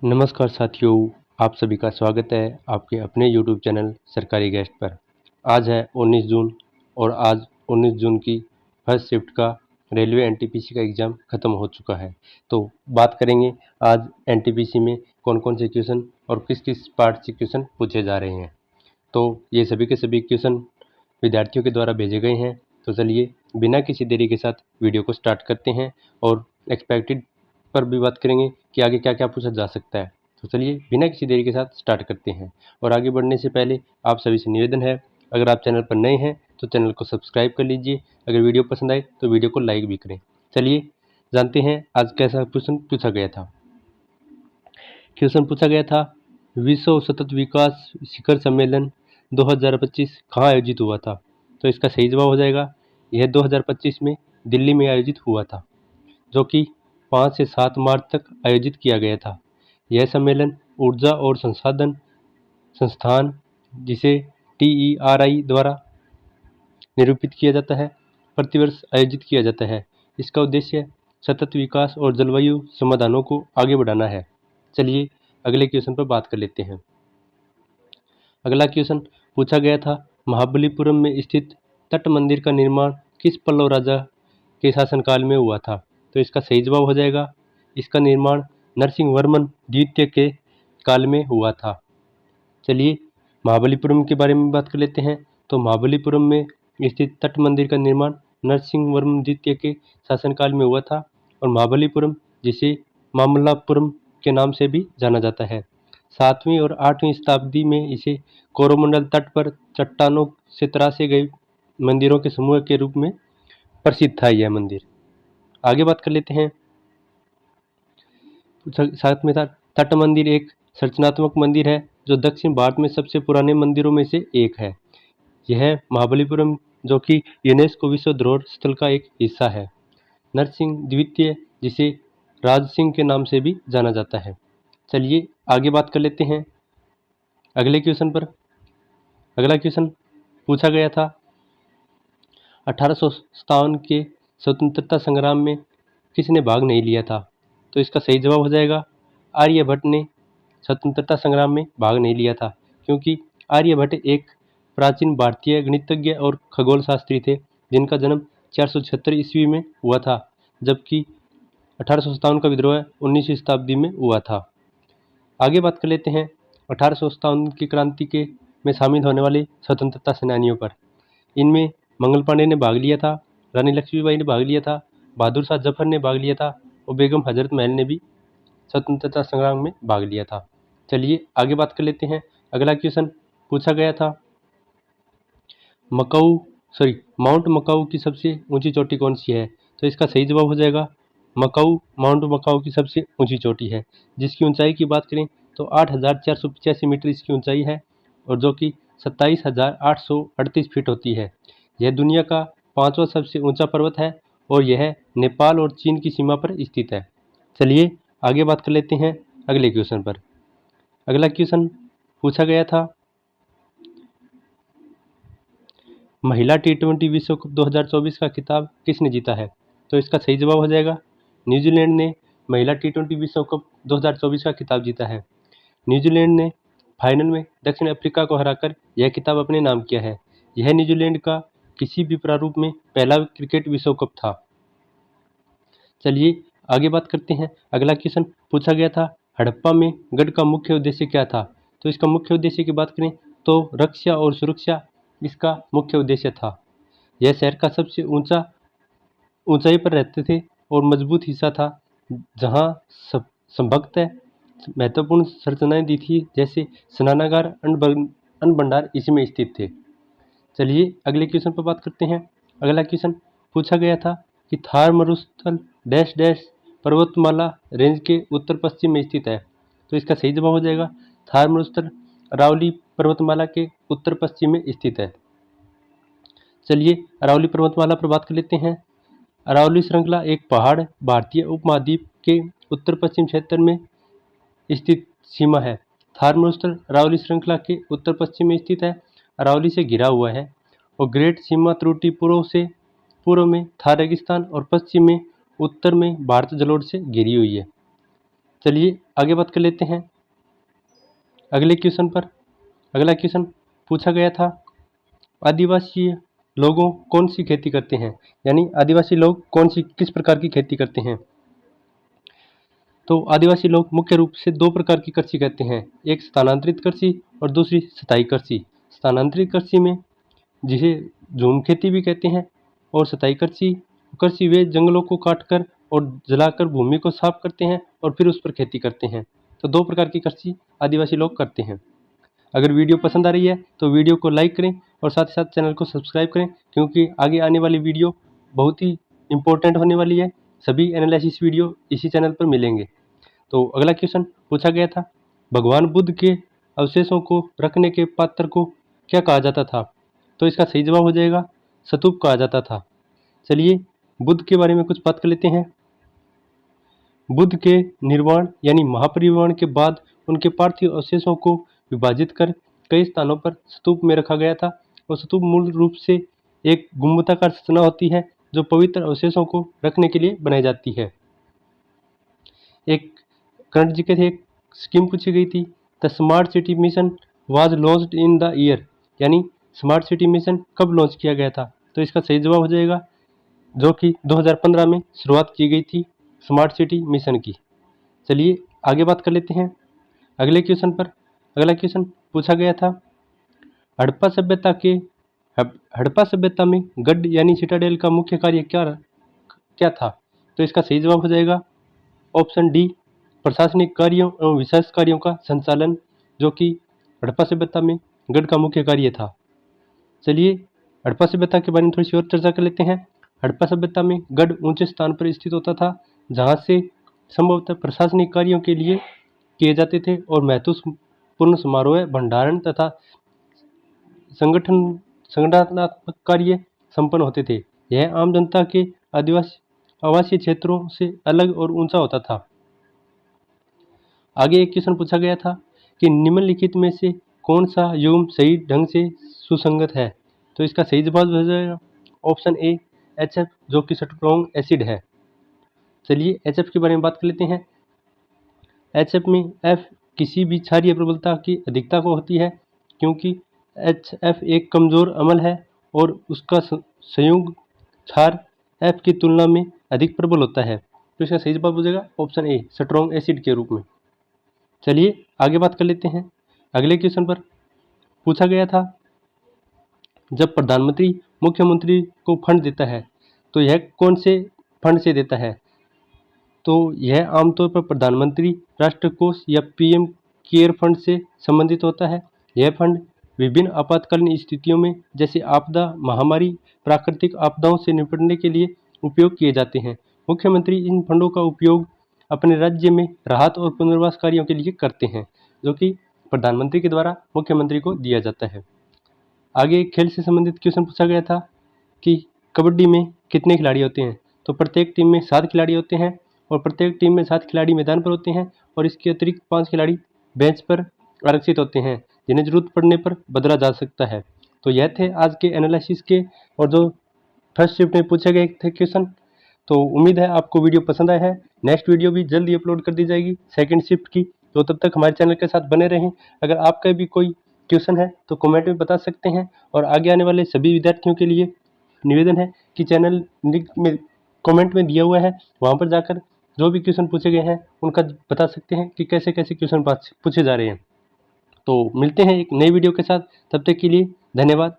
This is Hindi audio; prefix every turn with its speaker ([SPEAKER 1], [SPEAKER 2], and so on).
[SPEAKER 1] नमस्कार साथियों, आप सभी का स्वागत है आपके अपने YouTube चैनल सरकारी गेस्ट पर। आज है 19 जून और आज 19 जून की फर्स्ट शिफ्ट का रेलवे एनटीपीसी का एग्ज़ाम ख़त्म हो चुका है। तो बात करेंगे आज एनटीपीसी में कौन कौन से क्वेश्चन और किस किस पार्ट से क्वेश्चन पूछे जा रहे हैं। तो ये सभी के सभी क्वेश्चन विद्यार्थियों के द्वारा भेजे गए हैं। तो चलिए बिना किसी देरी के साथ वीडियो को स्टार्ट करते हैं और एक्सपेक्टेड पर भी बात करेंगे कि आगे क्या क्या पूछा जा सकता है। तो चलिए बिना किसी देरी के साथ स्टार्ट करते हैं। और आगे बढ़ने से पहले आप सभी से निवेदन है, अगर आप चैनल पर नए हैं तो चैनल को सब्सक्राइब कर लीजिए। अगर वीडियो पसंद आए तो वीडियो को लाइक भी करें। चलिए जानते हैं आज कैसा क्वेश्चन पूछा गया था। क्वेश्चन पूछा गया था, विश्व सतत विकास शिखर सम्मेलन 2025 कहाँ आयोजित हुआ था। तो इसका सही जवाब हो जाएगा, यह 2025 में दिल्ली में आयोजित हुआ था, जो कि 5 से 7 मार्च तक आयोजित किया गया था। यह सम्मेलन ऊर्जा और संसाधन संस्थान, जिसे TERI द्वारा निरूपित किया जाता है, प्रतिवर्ष आयोजित किया जाता है। इसका उद्देश्य सतत विकास और जलवायु समाधानों को आगे बढ़ाना है। चलिए अगले क्वेश्चन पर बात कर लेते हैं। अगला क्वेश्चन पूछा गया था, महाबलीपुरम में स्थित तट मंदिर का निर्माण किस पल्लव राजा के शासनकाल में हुआ था। तो इसका सही जवाब हो जाएगा, इसका निर्माण नरसिंहवर्मन द्वितीय के काल में हुआ था। चलिए महाबलीपुरम के बारे में बात कर लेते हैं। तो महाबलीपुरम में स्थित तट मंदिर का निर्माण नरसिंहवर्मन द्वितीय के शासनकाल में हुआ था और महाबलीपुरम, जिसे मामल्लापुरम के नाम से भी जाना जाता है, 7वीं और 8वीं शताब्दी में इसे कोरोमंडल तट पर चट्टानों से तराशे गए मंदिरों के समूह के रूप में प्रसिद्ध था यह मंदिर। आगे बात कर लेते हैं। साथ में था, तट मंदिर एक संरचनात्मक मंदिर है जो दक्षिण भारत में सबसे पुराने मंदिरों में से एक है। यह महाबलीपुरम, जो कि यूनेस्को विश्व धरोहर स्थल का एक हिस्सा है। नरसिंह द्वितीय, जिसे राज सिंह के नाम से भी जाना जाता है। चलिए आगे बात कर लेते हैं अगले क्वेश्चन पर। अगला क्वेश्चन पूछा गया था, 1857 के स्वतंत्रता संग्राम में किसने भाग नहीं लिया था। तो इसका सही जवाब हो जाएगा, आर्यभट्ट ने स्वतंत्रता संग्राम में भाग नहीं लिया था, क्योंकि आर्यभट्ट एक प्राचीन भारतीय गणितज्ञ और खगोल शास्त्री थे, जिनका जन्म 476 ईस्वी में हुआ था, जबकि 1857 का विद्रोह 19वीं शताब्दी में हुआ था। आगे बात कर लेते हैं 1857 की क्रांति के में शामिल होने वाले स्वतंत्रता सेनानियों पर। इनमें मंगल पांडे ने भाग लिया था, रानी लक्ष्मीबाई ने भाग लिया था, बहादुर शाह जफर ने भाग लिया था और बेगम हजरत महल ने भी स्वतंत्रता संग्राम में भाग लिया था। चलिए आगे बात कर लेते हैं। अगला क्वेश्चन पूछा गया था, माउंट मकाऊ की सबसे ऊंची चोटी कौन सी है। तो इसका सही जवाब हो जाएगा, माउंट मकाऊ की सबसे ऊंची चोटी है, जिसकी ऊंचाई की बात करें तो 8,485 मीटर इसकी ऊंचाई है और जो कि 27,838 फीट होती है। यह दुनिया का 5वां सबसे ऊंचा पर्वत है और यह नेपाल और चीन की सीमा पर स्थित है। चलिए आगे बात कर लेते हैं अगले क्वेश्चन पर। अगला क्वेश्चन पूछा गया था, महिला T20 विश्व कप 2024 का खिताब किसने जीता है। तो इसका सही जवाब हो जाएगा, न्यूजीलैंड ने महिला T20 विश्व कप 2024 का खिताब जीता है। न्यूजीलैंड ने फाइनल में दक्षिण अफ्रीका को हराकर यह खिताब अपने नाम किया है। यह न्यूजीलैंड का किसी भी प्रारूप में पहला क्रिकेट विश्व कप था। चलिए आगे बात करते हैं। अगला क्वेश्चन पूछा गया था, हड़प्पा में गढ़ का मुख्य उद्देश्य क्या था। तो इसका मुख्य उद्देश्य की बात करें तो रक्षा और सुरक्षा इसका मुख्य उद्देश्य था। यह शहर का सबसे ऊंचाई पर रहते थे और मजबूत हिस्सा था, जहां संभवतः महत्वपूर्ण संरचनाएं दी थी, जैसे स्नानागार, अन्न भंडार इसमें स्थित थे। चलिए अगले क्वेश्चन पर बात करते हैं। अगला क्वेश्चन पूछा गया था कि थार मरुस्थल डैश डैश पर्वतमाला रेंज के उत्तर पश्चिम में स्थित है। तो इसका सही जवाब हो जाएगा, थार मरुस्थल अरावली पर्वतमाला के उत्तर पश्चिम में स्थित है। चलिए अरावली पर्वतमाला पर बात कर लेते हैं। अरावली श्रृंखला एक पहाड़ भारतीय उपमहाद्वीप के उत्तर पश्चिम क्षेत्र में स्थित सीमा है। थार मरुस्थल अरावली श्रृंखला के उत्तर पश्चिम में स्थित है, अरावली से घिरा हुआ है और ग्रेट सीमा त्रुटि पूर्व में थार रेगिस्तान और पश्चिम में उत्तर में भारत जलोढ़ से घिरी हुई है। चलिए आगे बात कर लेते हैं अगले क्वेश्चन पर। अगला क्वेश्चन पूछा गया था, आदिवासी लोगों कौन सी खेती करते हैं, यानी आदिवासी लोग किस प्रकार की खेती करते हैं। तो आदिवासी लोग मुख्य रूप से दो प्रकार की कृषि करते हैं, एक स्थानांतरित कृषि और दूसरी स्थायी कृषि। स्थानांतरित कृषि में जिसे झूम खेती भी कहते हैं, और स्थायी कृषि वे जंगलों को काटकर और जलाकर भूमि को साफ करते हैं और फिर उस पर खेती करते हैं। तो दो प्रकार की कृषि आदिवासी लोग करते हैं। अगर वीडियो पसंद आ रही है तो वीडियो को लाइक करें और साथ ही साथ चैनल को सब्सक्राइब करें, क्योंकि आगे आने वाली वीडियो बहुत ही इंपॉर्टेंट होने वाली है। सभी एनालिसिस वीडियो इसी चैनल पर मिलेंगे। तो अगला क्वेश्चन पूछा गया था, भगवान बुद्ध के अवशेषों को रखने के पात्र को क्या कहा जाता था। तो इसका सही जवाब हो जाएगा स्तूप कहा जाता था। चलिए बुद्ध के बारे में कुछ बात कर लेते हैं। बुद्ध के निर्वाण यानी महापरिनिर्वाण के बाद उनके पार्थिव अवशेषों को विभाजित कर कई स्थानों पर स्तूप में रखा गया था। और स्तूप मूल रूप से एक गुंबदाकार संरचना होती है जो पवित्र अवशेषों को रखने के लिए बनाई जाती है। एक करंट जीके थे, एक स्कीम पूछी गई थी, the smart city mission was launched in the year, यानी स्मार्ट सिटी मिशन कब लॉन्च किया गया था। तो इसका सही जवाब हो जाएगा जो कि 2015 में शुरुआत की गई थी स्मार्ट सिटी मिशन की। चलिए आगे बात कर लेते हैं अगले क्वेश्चन पर। अगला क्वेश्चन पूछा गया था, हड़प्पा सभ्यता में गढ़ यानी सिटाडेल का मुख्य कार्य क्या था। तो इसका सही जवाब हो जाएगा ऑप्शन डी, प्रशासनिक कार्यों एवं विशेष कार्यों का संचालन, जो कि हड़प्पा सभ्यता में गढ़ का मुख्य कार्य था। चलिए हड़प्पा सभ्यता के बारे में थोड़ी सी और चर्चा कर लेते हैं। हड़प्पा सभ्यता में गढ़ ऊंचे स्थान पर स्थित होता था, जहां से संभवतः प्रशासनिक कार्यों के लिए किए जाते थे और महत्वपूर्ण समारोह, भंडारण तथा संगठनात्मक कार्य संपन्न होते थे। यह आम जनता के आवासीय क्षेत्रों से अलग और ऊंचा होता था। आगे एक क्वेश्चन पूछा गया था कि निम्नलिखित में से कौन सा युग्म सही ढंग से सुसंगत है। तो इसका सही जवाब हो जाएगा ऑप्शन ए HF, जो कि स्ट्रॉन्ग एसिड है। चलिए HF के बारे में बात कर लेते हैं। HF में F किसी भी क्षारीय प्रबलता की अधिकता को होती है, क्योंकि HF एक कमजोर अम्ल है और उसका संयुग क्षार F की तुलना में अधिक प्रबल होता है। तो इसका सही जवाब हो जाएगा ऑप्शन ए, स्ट्रॉन्ग एसिड के रूप में। चलिए आगे बात कर लेते हैं अगले क्वेश्चन पर। पूछा गया था, जब प्रधानमंत्री मुख्यमंत्री को फंड देता है तो यह कौन से फंड से देता है। तो यह आमतौर पर प्रधानमंत्री राष्ट्र कोष या PM केयर फंड से संबंधित होता है। यह फंड विभिन्न आपातकालीन स्थितियों में, जैसे आपदा, महामारी, प्राकृतिक आपदाओं से निपटने के लिए उपयोग किए जाते हैं। मुख्यमंत्री इन फंडों का उपयोग अपने राज्य में राहत और पुनर्वास कार्यों के लिए करते हैं, जो कि प्रधानमंत्री के द्वारा मुख्यमंत्री को दिया जाता है। आगे खेल से संबंधित क्वेश्चन पूछा गया था कि कबड्डी में कितने खिलाड़ी होते हैं। तो प्रत्येक टीम में 7 खिलाड़ी होते हैं और प्रत्येक टीम में 7 खिलाड़ी मैदान पर होते हैं और इसके अतिरिक्त 5 खिलाड़ी बेंच पर आरक्षित होते हैं, जिन्हें जरूरत पड़ने पर बदला जा सकता है। तो यह थे आज के एनालिसिस के और जो फर्स्ट शिफ्ट में पूछे गए थे क्वेश्चन। तो उम्मीद है आपको वीडियो पसंद आया है। नेक्स्ट वीडियो भी जल्दी अपलोड कर दी जाएगी सेकंड शिफ्ट की, तो तब तक हमारे चैनल के साथ बने रहें। अगर आपका भी कोई क्वेश्चन है तो कमेंट में बता सकते हैं, और आगे आने वाले सभी विद्यार्थियों के लिए निवेदन है कि चैनल लिंक में कमेंट में दिया हुआ है, वहाँ पर जाकर जो भी क्वेश्चन पूछे गए हैं उनका बता सकते हैं कि कैसे कैसे क्वेश्चन पूछे जा रहे हैं। तो मिलते हैं एक नई वीडियो के साथ, तब तक के लिए धन्यवाद।